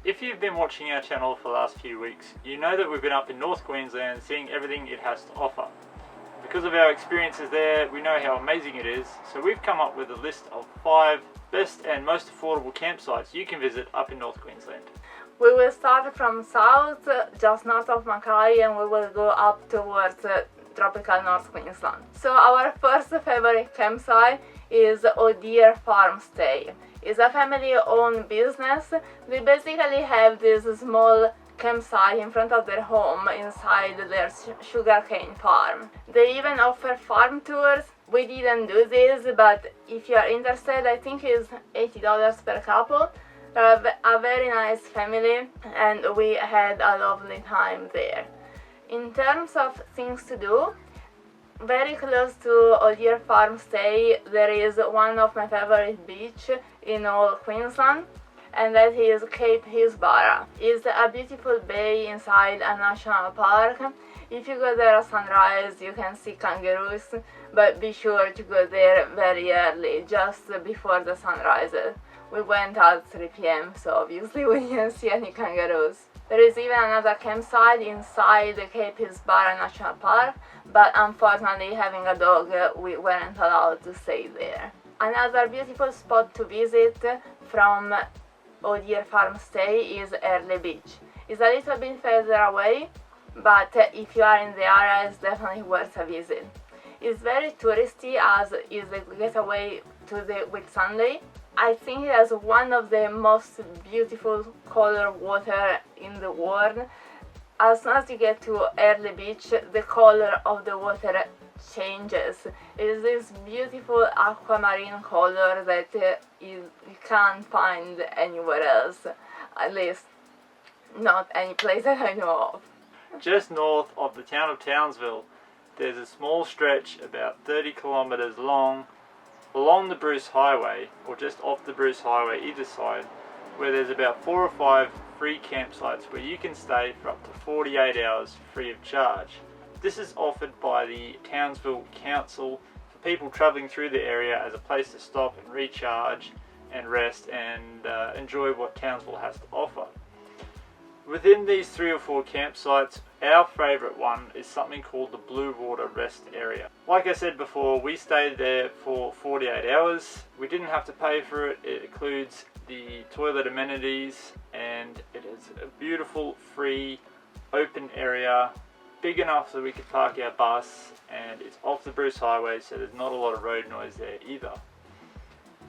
If you've been watching our channel for the last few weeks, you know that we've been up in North Queensland seeing everything it has to offer. Because of our experiences there, we know how amazing it is, so we've come up with a list of 5 best and most affordable campsites you can visit up in North Queensland. We will start from south, just north of Mackay, and we will go up towards tropical North Queensland. So our first favorite campsite is O'Dear Farm Stay. It's a family-owned business. They basically have this small campsite in front of their home inside their sugarcane farm. They even offer farm tours. We didn't do this, but if you are interested, I think it's $80 per couple. A very nice family, and we had a lovely time there. In terms of things to do, very close to O'Dear Farm Stay, there is one of my favorite beach in all Queensland, and that is Cape Hillsborough. It's a beautiful bay inside a national park. If you go there at sunrise, you can see kangaroos, but be sure to go there very early, just before the sun rises. We went at 3 p.m, so obviously we didn't see any kangaroos. There is even another campsite inside the Cape Hillsborough National Park, but unfortunately, having a dog, we weren't allowed to stay there. Another beautiful spot to visit from O'Dear Farm Stay is Early Beach. It's a little bit further away, but if you are in the area, it's definitely worth a visit. It's very touristy, as is the getaway to the Whitsunday. I think it has one of the most beautiful color water in the world. As soon as you get to Early Beach, the color of the water changes. It is this beautiful aquamarine color that you can't find anywhere else, at least not any place that I know of. Just north of the town of Townsville, there's a small stretch about 30 kilometres long along the Bruce Highway, or just off the Bruce Highway either side, where there's about 4 or 5 free campsites where you can stay for up to 48 hours free of charge. This is offered by the Townsville Council for people travelling through the area as a place to stop and recharge and rest and enjoy what Townsville has to offer. Within these 3 or 4 campsites, our favourite one is something called the Blue Water Rest Area. Like I said before, we stayed there for 48 hours. We didn't have to pay for it. It includes the toilet amenities, and it is a beautiful, free, open area, big enough so we could park our bus, and it's off the Bruce Highway, so there's not a lot of road noise there either.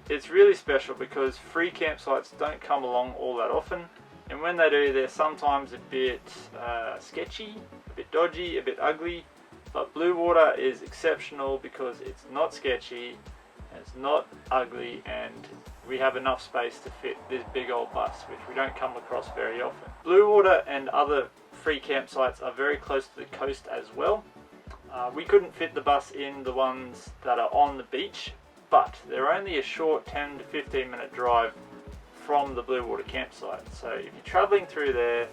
It's really special because free campsites don't come along all that often, and when they do, they're sometimes a bit sketchy, a bit dodgy, a bit ugly. But Blue Water is exceptional because it's not sketchy, it's not ugly, and we have enough space to fit this big old bus, which we don't come across very often. Blue Water and other free campsites are very close to the coast as well. We couldn't fit the bus in the ones that are on the beach, but they're only a short 10 to 15 minute drive from the Blue Water campsite. So if you're travelling through there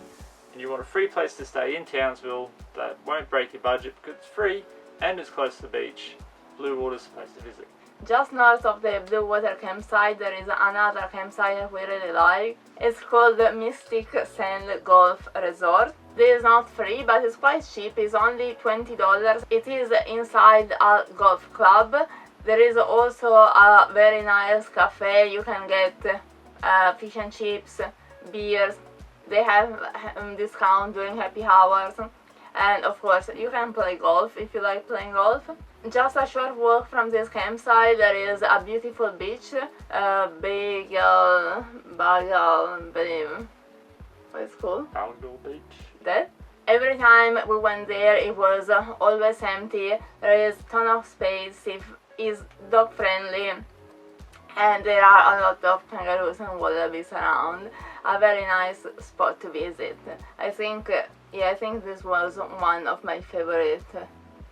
and you want a free place to stay in Townsville that won't break your budget because it's free and it's close to the beach, Blue Water's the place to visit. Just north of the Blue Water campsite, there is another campsite that we really like. It's called the Mystic Sand Golf Resort. This is not free, but it's quite cheap. It's only $20. It is inside a golf club. There is also a very nice cafe. You can get fish and chips, beers. They have discount during happy hours, and of course you can play golf if you like playing golf. Just a short walk from this campsite, there is a beautiful beach, Bagel, what's it called? Outdoor beach. That. Every time we went there, it was always empty. There is a ton of space. It's dog friendly, and there are a lot of kangaroos and wallabies around. A very nice spot to visit. I think this was one of my favorite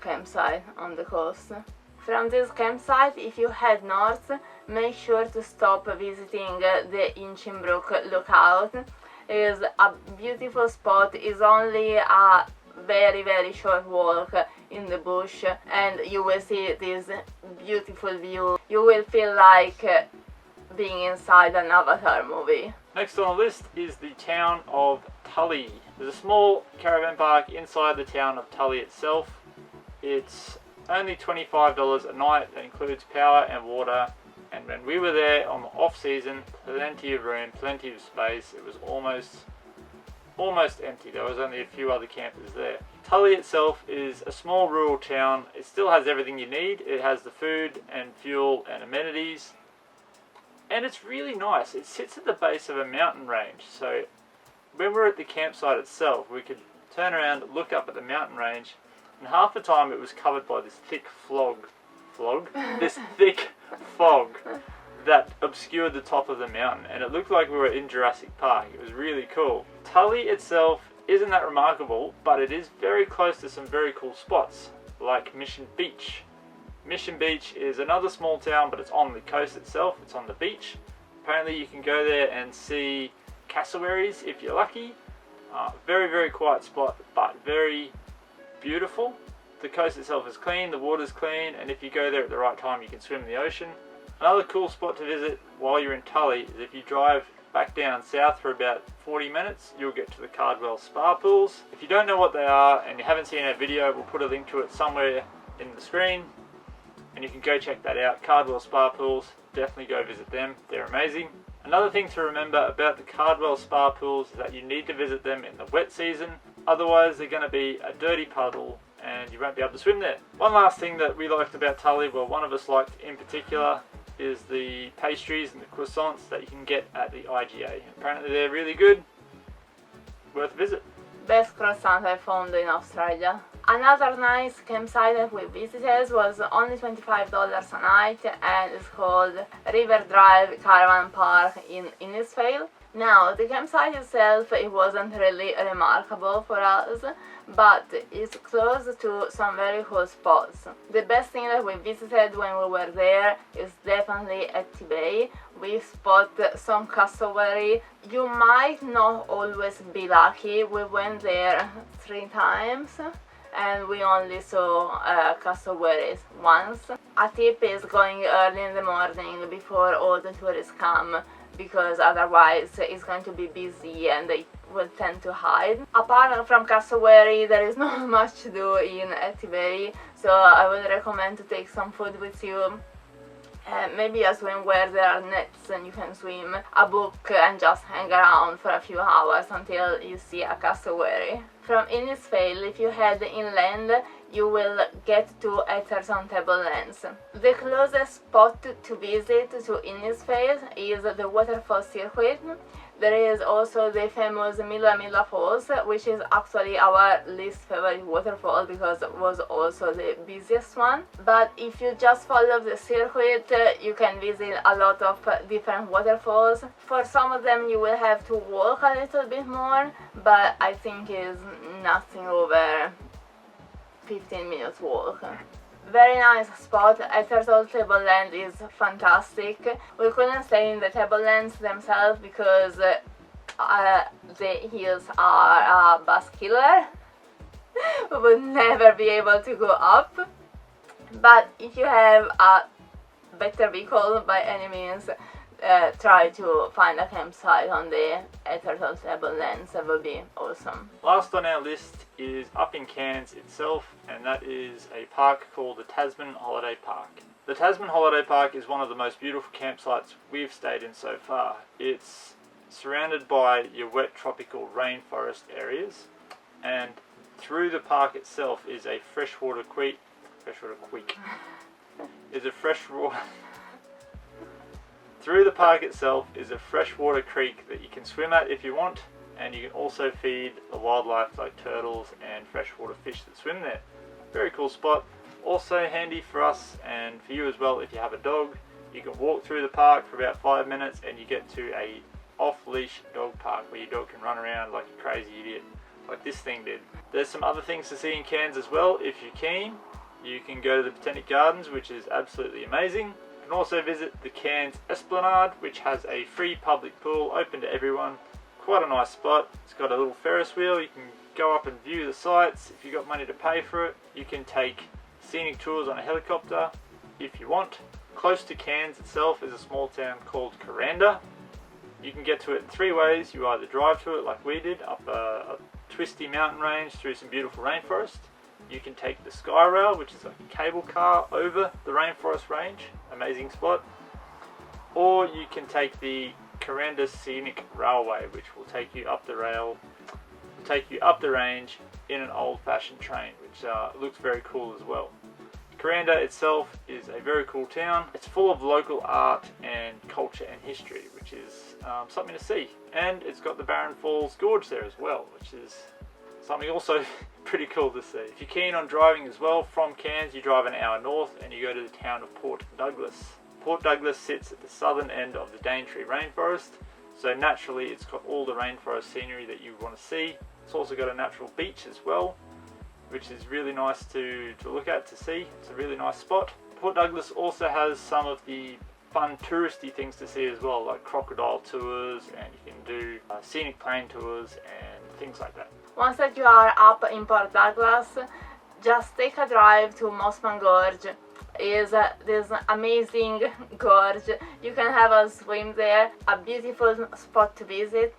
campsites on the coast. From this campsite, if you head north, make sure to stop visiting the Inchimbrook Lookout. It is a beautiful spot. It's only a very short walk in the bush, and you will see this beautiful view. You will feel like being inside an Avatar movie. Next on the list is the town of Tully. There's a small caravan park inside the town of Tully itself. It's only $25 a night. That includes power and water. And when we were there on the off season, plenty of room, plenty of space. It was almost empty. There was only a few other campers there. Tully itself is a small rural town. It still has everything you need. It has the food and fuel and amenities. And it's really nice. It sits at the base of a mountain range. So when we're at the campsite itself, we could turn around, look up at the mountain range, and half the time it was covered by this thick this thick fog that obscured the top of the mountain, and it looked like we were in Jurassic Park. It was really cool. Tully itself isn't that remarkable, but it is very close to some very cool spots, like Mission Beach. Mission Beach is another small town, but it's on the coast itself. It's on the beach. Apparently you can go there and see cassowaries if you're lucky. Very, very quiet spot, but very beautiful. The coast itself is clean, the water's clean, and if you go there at the right time you can swim in the ocean. Another cool spot to visit while you're in Tully is if you drive back down south for about 40 minutes, you'll get to the Cardwell Spa Pools. If you don't know what they are and you haven't seen our video, we'll put a link to it somewhere in the screen, and you can go check that out. Cardwell Spa Pools, definitely go visit them, they're amazing. Another thing to remember about the Cardwell Spa Pools is that you need to visit them in the wet season, otherwise they're going to be a dirty puddle and you won't be able to swim there. One last thing that we liked about Tully, well, one of us liked in particular, is the pastries and the croissants that you can get at the IGA. Apparently they're really good, worth a visit. Best croissant I found in Australia. Another nice campsite that we visited was only $25 a night, and it's called River Drive Caravan Park in Innisfail. Now, the campsite itself, it wasn't really remarkable for us, but it's close to some very cool spots. The best thing that we visited when we were there is definitely at Bay. We spotted some cassowary. You might not always be lucky. We went there 3 times and we only saw cassowaries once. A tip is going early in the morning before all the tourists come, because otherwise it's going to be busy and they will tend to hide. Apart from cassowary, there is not much to do in Bay, so I would recommend to take some food with you. Maybe a swim where there are nets and you can swim, a book, and just hang around for a few hours until you see a cassowary. From Innisfail, if you head inland, you will get to Etherton Tablelands. The closest spot to visit to Innisfail is the waterfall circuit. There is also the famous Milla Milla Falls, which is actually our least favorite waterfall because it was also the busiest one. But if you just follow the circuit, you can visit a lot of different waterfalls. For some of them you will have to walk a little bit more, but I think it's nothing over 15 minutes walk. Very nice spot. Etherton Tableland is fantastic. We couldn't stay in the Tablelands themselves because the hills are a bus killer. We would never be able to go up. But if you have a better vehicle, by any means, try to find a campsite on the Etherton Tablelands. That would be awesome. Last on our list is up in Cairns itself, and that is a park called the Tasman Holiday Park. The Tasman Holiday Park is one of the most beautiful campsites we've stayed in so far. It's surrounded by your wet tropical rainforest areas, and through the park itself is a freshwater creek. Through the park itself is a freshwater creek that you can swim at if you want, and you can also feed the wildlife like turtles and freshwater fish that swim there. Very cool spot. Also handy for us and for you as well if you have a dog. You can walk through the park for about 5 minutes and you get to a off-leash dog park where your dog can run around like a crazy idiot, like this thing did. There's some other things to see in Cairns as well if you're keen. You can go to the Botanic Gardens, which is absolutely amazing. You can also visit the Cairns Esplanade, which has a free public pool open to everyone. Quite a nice spot. It's got a little Ferris wheel. You can go up and view the sights if you've got money to pay for it. You can take scenic tours on a helicopter if you want. Close to Cairns itself is a small town called Kuranda. You can get to it in 3 ways. You either drive to it like we did, up a twisty mountain range through some beautiful rainforest. You can take the Sky Rail, which is like a cable car over the rainforest range, amazing spot. Or you can take the Kuranda Scenic Railway, which will take you up the range in an old-fashioned train, which looks very cool as well. Kuranda itself is a very cool town. It's full of local art and culture and history, which is something to see. And it's got the Barron Falls Gorge there as well, which is something also pretty cool to see. If you're keen on driving as well, from Cairns you drive an hour north and you go to the town of Port Douglas. Port Douglas sits at the southern end of the Daintree rainforest, so naturally it's got all the rainforest scenery that you want to see. It's also got a natural beach as well, which is really nice to look at, to see. It's a really nice spot. Port Douglas also has some of the fun touristy things to see as well, like crocodile tours, and you can do scenic plane tours and things like that. Once that you are up in Port Douglas, just take a drive to Mossman Gorge. Is this amazing gorge. You can have a swim there, a beautiful spot to visit.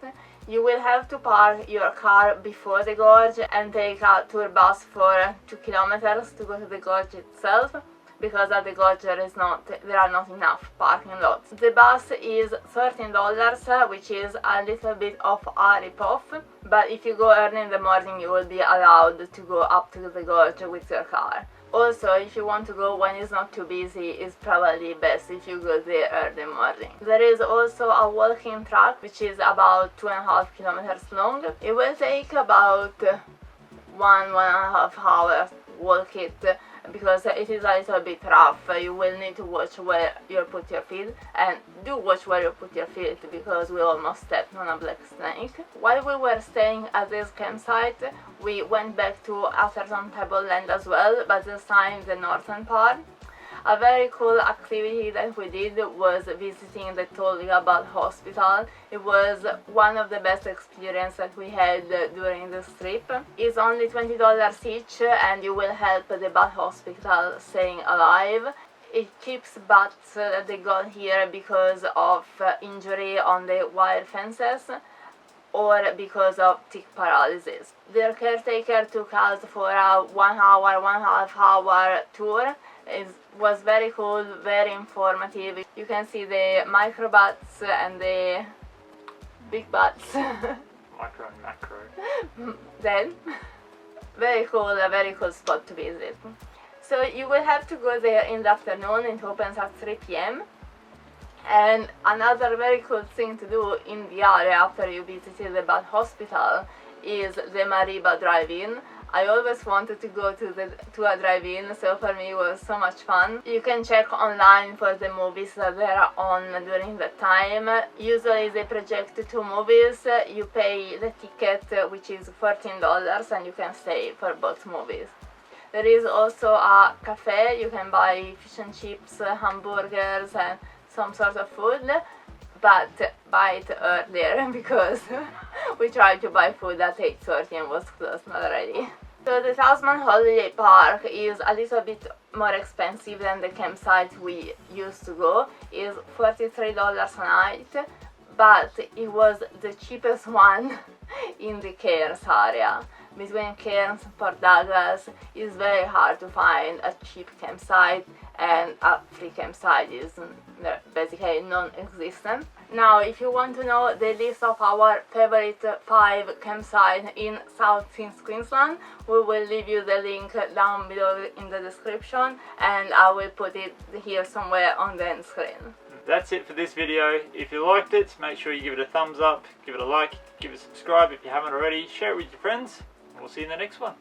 You will have to park your car before the gorge and take a tour bus for 2 kilometers to go to the gorge itself, because at the gorge there are not enough parking lots. The bus is $13, which is a little bit of a rip-off, but if you go early in the morning you will be allowed to go up to the gorge with your car. Also, if you want to go when it's not too busy, it's probably best if you go there early morning. There is also a walking track which is about 2.5 kilometers long. It will take about 1.5 hours to walk it, because it is a little bit rough. You will need to watch where you put your feet, and do watch where you put your feet, because we almost stepped on a black snake. While we were staying at this campsite, we went back to Atherton Tableland as well, but this time the northern part. A very cool activity that we did was visiting the Tolga Hospital. It was one of the best experiences that we had during this trip. It's only $20 each, and you will help the bat hospital staying alive. It keeps bats that they got here because of injury on the wire fences or because of tick paralysis. Their caretaker took us for a 1.5 hour tour. It was very cool, very informative. You can see the micro bats and the big bats. Micro and macro. Then, very cool, a very cool spot to visit. So you will have to go there in the afternoon. It opens at 3 p.m. And another very cool thing to do in the area after you visited the bat hospital is the Mariba drive-in. I always wanted to go to a drive-in, so for me it was so much fun. You can check online for the movies that they are on during the time. Usually they project 2 movies. You pay the ticket, which is $14, and you can stay for both movies. There is also a cafe. You can buy fish and chips, hamburgers, and some sort of food, but buy it earlier because we tried to buy food at 8:30 and was closed already. So the Tasman Holiday Park is a little bit more expensive than the campsite we used to go. It's $43 a night, but it was the cheapest one in the Cairns area. Between Cairns and Port Douglas, it's very hard to find a cheap campsite, and a free campsite is basically non-existent. Now, if you want to know the list of our favorite 5 campsites in South Queensland, we will leave you the link down below in the description, and I will put it here somewhere on the end screen. That's it for this video. If you liked it, make sure you give it a thumbs up, give it a like, give it a subscribe if you haven't already, share it with your friends, and we'll see you in the next one.